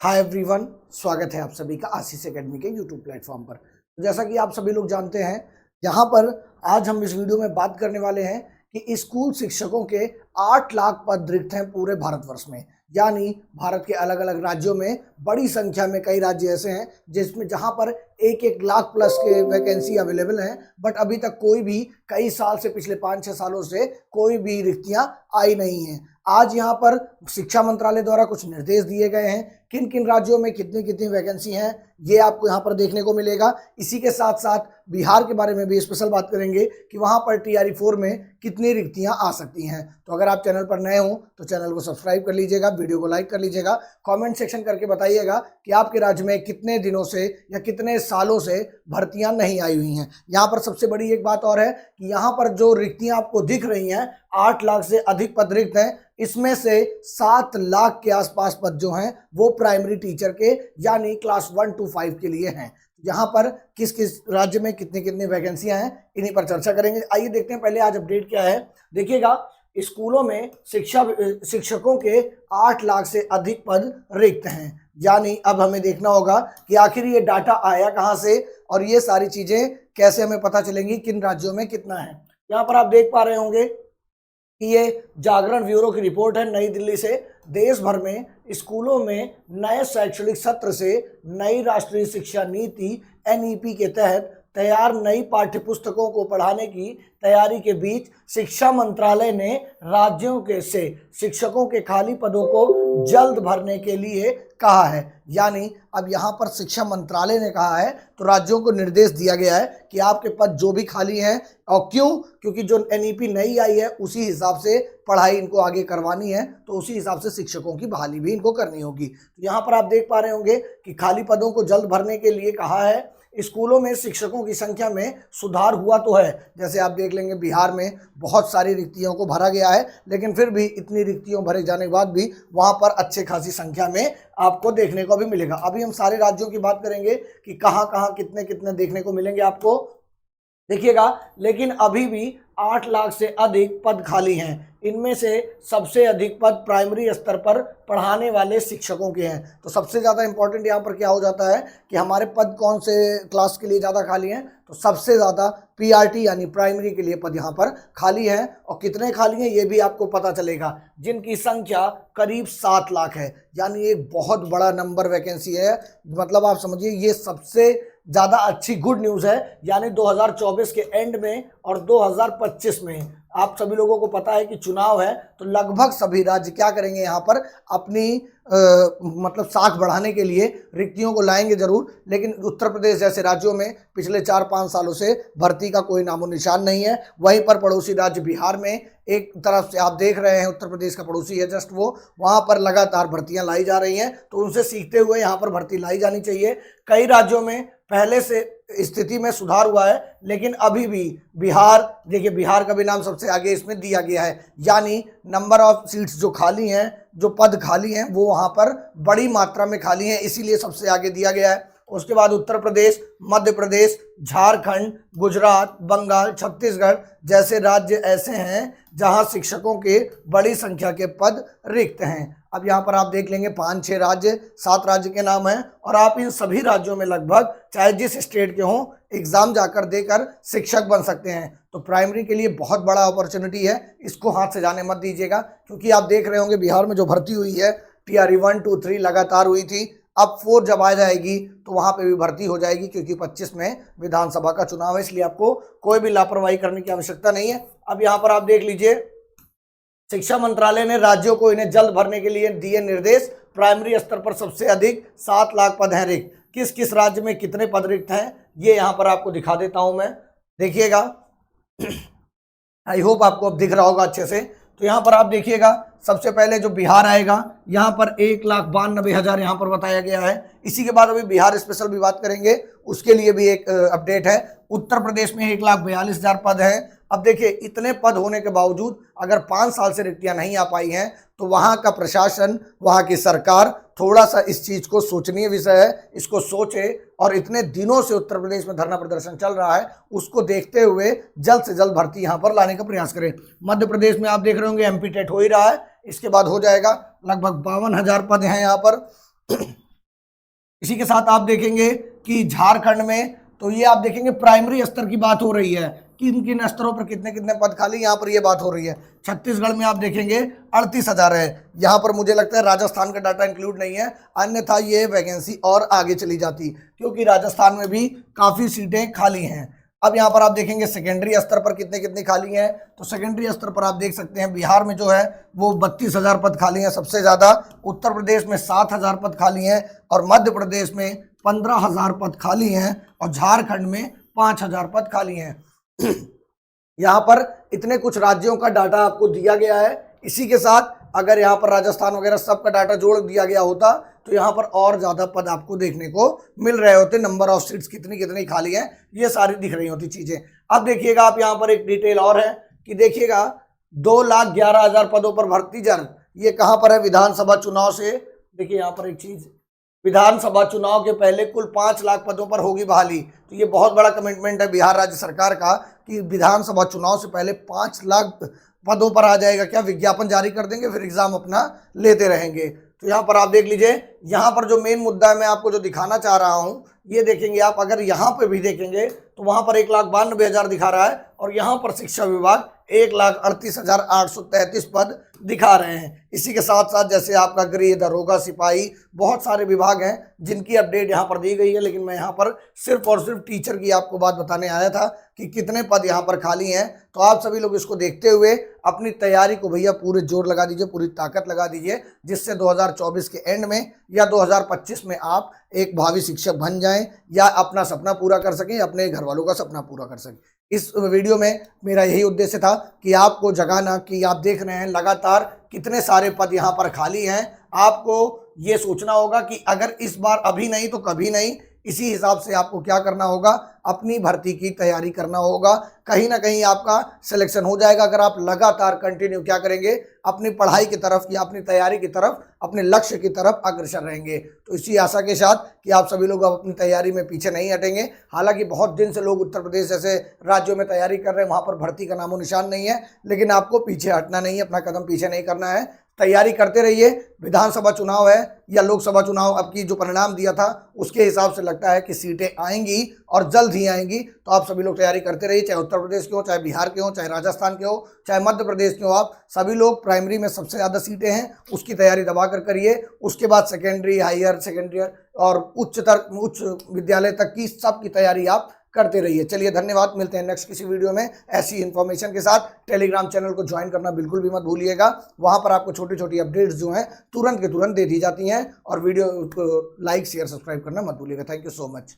Hi everyone, स्वागत है आप सभी का आशीष एकेडमी के यूट्यूब प्लेटफॉर्म पर। जैसा कि आप सभी लोग जानते हैं, यहाँ पर आज हम इस वीडियो में बात करने वाले हैं कि स्कूल शिक्षकों के 8 लाख पद रिक्त हैं पूरे भारतवर्ष में। यानी भारत के अलग अलग राज्यों में बड़ी संख्या में कई राज्य ऐसे हैं जिसमें जहाँ पर 1-1 लाख प्लस के वैकेंसी अवेलेबल हैं, बट अभी तक कोई भी कई साल से पिछले 5-6 सालों से कोई भी रिक्तियाँ आई नहीं हैं। आज यहाँ पर शिक्षा मंत्रालय द्वारा कुछ निर्देश दिए गए हैं, किन किन राज्यों में कितनी कितनी वैकेंसी हैं ये आपको यहाँ पर देखने को मिलेगा। इसी के साथ साथ बिहार के बारे में भी स्पेशल बात करेंगे कि वहाँ पर TRE 4 में कितनी रिक्तियाँ आ सकती हैं। तो अगर आप चैनल पर नए हो तो चैनल को सब्सक्राइब कर लीजिएगा, वीडियो को लाइक कर लीजिएगा, कमेंट सेक्शन करके बताइएगा कि आपके राज्य में कितने दिनों से या कितने सालों से भर्तियाँ नहीं आई हुई हैं। यहाँ पर सबसे बड़ी एक बात और है कि यहाँ पर जो रिक्तियाँ आपको दिख रही हैं 8 लाख से अधिक पद रिक्त हैं, इसमें से 7 लाख के आसपास पद जो हैं वो प्राइमरी टीचर के यानी क्लास 1 to 5 के लिए हैं। यहाँ पर किस किस राज्य में कितनी कितनी वैकेंसियां हैं इन्हीं पर चर्चा करेंगे। आइए देखते हैं पहले आज अपडेट क्या है। देखिएगा, स्कूलों में शिक्षकों के 8 लाख से अधिक पद रिक्त हैं। यानी अब हमें देखना होगा कि आखिर ये डाटा आया कहाँ से और ये सारी चीज़ें कैसे हमें पता चलेंगी किन राज्यों में कितना है। यहाँ पर आप देख पा रहे होंगे कि ये जागरण ब्यूरो की रिपोर्ट है नई दिल्ली से। देश भर में स्कूलों में नए शैक्षणिक सत्र से नई राष्ट्रीय शिक्षा नीति NEP के तहत तैयार नई पाठ्यपुस्तकों को पढ़ाने की तैयारी के बीच शिक्षा मंत्रालय ने राज्यों के से शिक्षकों के खाली पदों को जल्द भरने के लिए कहा है। यानी अब यहाँ पर शिक्षा मंत्रालय ने कहा है तो राज्यों को निर्देश दिया गया है कि आपके पद जो भी खाली हैं, और क्योंकि जो NEP नई आई है उसी हिसाब से पढ़ाई इनको आगे करवानी है, तो उसी हिसाब से शिक्षकों की बहाली भी इनको करनी होगी। तो यहाँ पर आप देख पा रहे होंगे कि खाली पदों को जल्द भरने के लिए कहा है। स्कूलों में शिक्षकों की संख्या में सुधार हुआ तो है, जैसे आप देख लेंगे बिहार में बहुत सारी रिक्तियों को भरा गया है, लेकिन फिर भी इतनी रिक्तियों भरे जाने के बाद भी वहाँ पर अच्छे खासी संख्या में आपको देखने को भी मिलेगा। अभी हम सारे राज्यों की बात करेंगे कि कहाँ कहाँ कितने कितने देखने को मिलेंगे आपको, देखिएगा। लेकिन अभी भी 8 लाख से अधिक पद खाली हैं। इनमें से सबसे अधिक पद प्राइमरी स्तर पर पढ़ाने वाले शिक्षकों के हैं। तो सबसे ज़्यादा इंपॉर्टेंट यहाँ पर क्या हो जाता है कि हमारे पद कौन से क्लास के लिए ज़्यादा खाली हैं, तो सबसे ज़्यादा PRT यानी प्राइमरी के लिए पद यहाँ पर खाली हैं। और कितने खाली हैं ये भी आपको पता चलेगा, जिनकी संख्या करीब 7 लाख है। यानी एक बहुत बड़ा नंबर वैकेंसी है। मतलब आप समझिए ये सबसे ज़्यादा अच्छी गुड न्यूज़ है। यानी 2024 के एंड में और 2025 में आप सभी लोगों को पता है कि चुनाव है, तो लगभग सभी राज्य क्या करेंगे यहाँ पर अपनी मतलब साख बढ़ाने के लिए रिक्तियों को लाएंगे जरूर। लेकिन उत्तर प्रदेश जैसे राज्यों में पिछले 4-5 सालों से भर्ती का कोई नामो निशान नहीं है। वहीं पर पड़ोसी राज्य बिहार में एक तरफ से आप देख रहे हैं, उत्तर प्रदेश का पड़ोसी है जस्ट वो, वहाँ पर लगातार भर्तियाँ लाई जा रही हैं। तो उनसे सीखते हुए यहाँ पर भर्ती लाई जानी चाहिए। कई राज्यों में पहले से स्थिति में सुधार हुआ है, लेकिन अभी भी बिहार, देखिए बिहार का भी नाम सबसे आगे इसमें दिया गया है। यानी नंबर ऑफ सीट्स जो खाली हैं, जो पद खाली हैं, वो वहाँ पर बड़ी मात्रा में खाली हैं, इसीलिए सबसे आगे दिया गया है। उसके बाद उत्तर प्रदेश, मध्य प्रदेश, झारखंड, गुजरात, बंगाल, छत्तीसगढ़ जैसे राज्य ऐसे हैं जहां शिक्षकों के बड़ी संख्या के पद रिक्त हैं। अब यहाँ पर आप देख लेंगे 5-6 राज्य, 7 राज्य के नाम हैं, और आप इन सभी राज्यों में लगभग चाहे जिस स्टेट के हों एग्जाम जाकर देकर शिक्षक बन सकते हैं। तो प्राइमरी के लिए बहुत बड़ा अपॉर्चुनिटी है, इसको हाथ से जाने मत दीजिएगा। क्योंकि आप देख रहे होंगे बिहार में जो भर्ती हुई है TRE 1, 2, 3 लगातार हुई थी, अब 4 जब आ जाएगी तो वहाँ पे भी भर्ती हो जाएगी, क्योंकि 25 में विधानसभा का चुनाव है। इसलिए आपको कोई भी लापरवाही करने की आवश्यकता नहीं है। अब यहाँ पर आप देख लीजिए, शिक्षा मंत्रालय ने राज्यों को इन्हें जल्द भरने के लिए दिए निर्देश। प्राइमरी स्तर पर सबसे अधिक 7 लाख पद हैं रिक्त। किस किस राज्य में कितने पद रिक्त हैं ये यहाँ पर आपको दिखा देता हूँ मैं, देखिएगा। आई होप आपको अब दिख रहा होगा अच्छे से। तो यहाँ पर आप देखिएगा, सबसे पहले जो बिहार आएगा यहाँ पर 1,92,000 यहाँ पर बताया गया है। इसी के बाद अभी बिहार स्पेशल भी बात करेंगे, उसके लिए भी एक अपडेट है। उत्तर प्रदेश में 1,42,000 पद हैं। अब देखिए, इतने पद होने के बावजूद अगर 5 साल से रिक्तियाँ नहीं आ पाई हैं तो वहाँ का प्रशासन, वहाँ की सरकार थोड़ा सा इस चीज़ को सोचनीय विषय है, इसको सोचे। और इतने दिनों से उत्तर प्रदेश में धरना प्रदर्शन चल रहा है, उसको देखते हुए जल्द से जल्द भर्ती यहाँ पर लाने का प्रयास करें। मध्य प्रदेश में आप देख रहे होंगे MP टेट हो ही रहा है, इसके बाद हो जाएगा। लगभग 52,000 पद हैं यहाँ पर। इसी के साथ आप देखेंगे कि झारखंड में, तो ये आप देखेंगे प्राइमरी स्तर की बात हो रही है, किन किन स्तरों पर कितने कितने पद खाली, यहाँ पर ये बात हो रही है। छत्तीसगढ़ में आप देखेंगे 38,000 है। यहाँ पर मुझे लगता है राजस्थान का डाटा इंक्लूड नहीं है, अन्यथा ये वैकेंसी और आगे चली जाती, क्योंकि राजस्थान में भी काफ़ी सीटें खाली हैं। अब यहाँ पर आप देखेंगे सेकेंडरी स्तर पर कितने कितने खाली हैं, तो सेकेंडरी स्तर पर आप देख सकते हैं बिहार में जो है वो 32,000 पद खाली हैं सबसे ज़्यादा, उत्तर प्रदेश में 7,000 पद खाली हैं, और मध्य प्रदेश में 15,000 पद खाली हैं, और झारखंड में 5,000 पद खाली हैं। यहाँ पर इतने कुछ राज्यों का डाटा आपको दिया गया है। इसी के साथ अगर यहाँ पर राजस्थान वगैरह सबका डाटा जोड़ दिया गया होता तो यहाँ पर और ज़्यादा पद आपको देखने को मिल रहे होते, नंबर ऑफ सीट्स कितनी कितनी खाली हैं ये सारी दिख रही होती चीज़ें। अब देखिएगा आप यहाँ पर एक डिटेल और है कि देखिएगा 2,11,000 पदों पर भर्ती जर, ये कहाँ पर है, विधानसभा चुनाव से। देखिए यहाँ पर एक चीज़, विधानसभा चुनाव के पहले कुल 5 लाख पदों पर होगी बहाली। तो ये बहुत बड़ा कमिटमेंट है बिहार राज्य सरकार का कि विधानसभा चुनाव से पहले 5 लाख पदों पर आ जाएगा। क्या विज्ञापन जारी कर देंगे, फिर एग्जाम अपना लेते रहेंगे। तो यहाँ पर आप देख लीजिए, यहाँ पर जो मेन मुद्दा है मैं आपको जो दिखाना चाह रहा हूँ ये देखेंगे आप, अगर यहाँ पे भी देखेंगे तो वहाँ पर 1,92,000 दिखा रहा है, और यहाँ पर शिक्षा विभाग 1,38,833 पद दिखा रहे हैं। इसी के साथ साथ जैसे आपका गृह, दरोगा, सिपाही, बहुत सारे विभाग हैं जिनकी अपडेट यहाँ पर दी गई है, लेकिन मैं यहाँ पर सिर्फ और सिर्फ टीचर की आपको बात बताने आया था कि कितने पद यहाँ पर खाली हैं। तो आप सभी लोग इसको देखते हुए अपनी तैयारी को भैया पूरे जोर लगा दीजिए, पूरी ताकत लगा दीजिए, जिससे 2024 के एंड में या 2025 में आप एक भावी शिक्षक बन जाएं, या अपना सपना पूरा कर सकें, या अपने घर वालों का सपना पूरा कर सकें। इस वीडियो में मेरा यही उद्देश्य था कि आपको जगाना कि आप देख रहे हैं लगातार कितने सारे पद यहाँ पर खाली हैं। आपको ये सोचना होगा कि अगर इस बार अभी नहीं तो कभी नहीं। इसी हिसाब से आपको क्या करना होगा, अपनी भर्ती की तैयारी करना होगा। कहीं ना कहीं आपका सिलेक्शन हो जाएगा अगर आप लगातार कंटिन्यू क्या करेंगे, अपनी पढ़ाई की तरफ या अपनी तैयारी की तरफ, अपने लक्ष्य की तरफ अग्रसर रहेंगे। तो इसी आशा के साथ कि आप सभी लोग अपनी तैयारी में पीछे नहीं हटेंगे। हालांकि बहुत दिन से लोग उत्तर प्रदेश जैसे राज्यों में तैयारी कर रहे हैं, वहाँ पर भर्ती का नामो निशान नहीं है, लेकिन आपको पीछे हटना नहीं है, अपना कदम पीछे नहीं करना है, तैयारी करते रहिए। विधानसभा चुनाव है या लोकसभा चुनाव, अब की जो परिणाम दिया था उसके हिसाब से लगता है कि सीटें आएंगी और जल्द ही आएंगी। तो आप सभी लोग तैयारी करते रहिए, चाहे उत्तर प्रदेश के हो, चाहे बिहार के हो, चाहे राजस्थान के हो, चाहे मध्य प्रदेश के हो। आप सभी लोग प्राइमरी में सबसे ज़्यादा सीटें हैं उसकी तैयारी दबा कर करिए। उसके बाद सेकेंडरी, हायर सेकेंडरी और उच्च विद्यालय तक की सबकी तैयारी आप करते रहिए। चलिए धन्यवाद, मिलते हैं नेक्स्ट किसी वीडियो में ऐसी इन्फॉर्मेशन के साथ। टेलीग्राम चैनल को ज्वाइन करना बिल्कुल भी मत भूलिएगा, वहां पर आपको छोटी छोटी अपडेट्स जो हैं तुरंत के तुरंत दे दी जाती हैं, और वीडियो को लाइक शेयर सब्सक्राइब करना मत भूलिएगा। Thank you so much.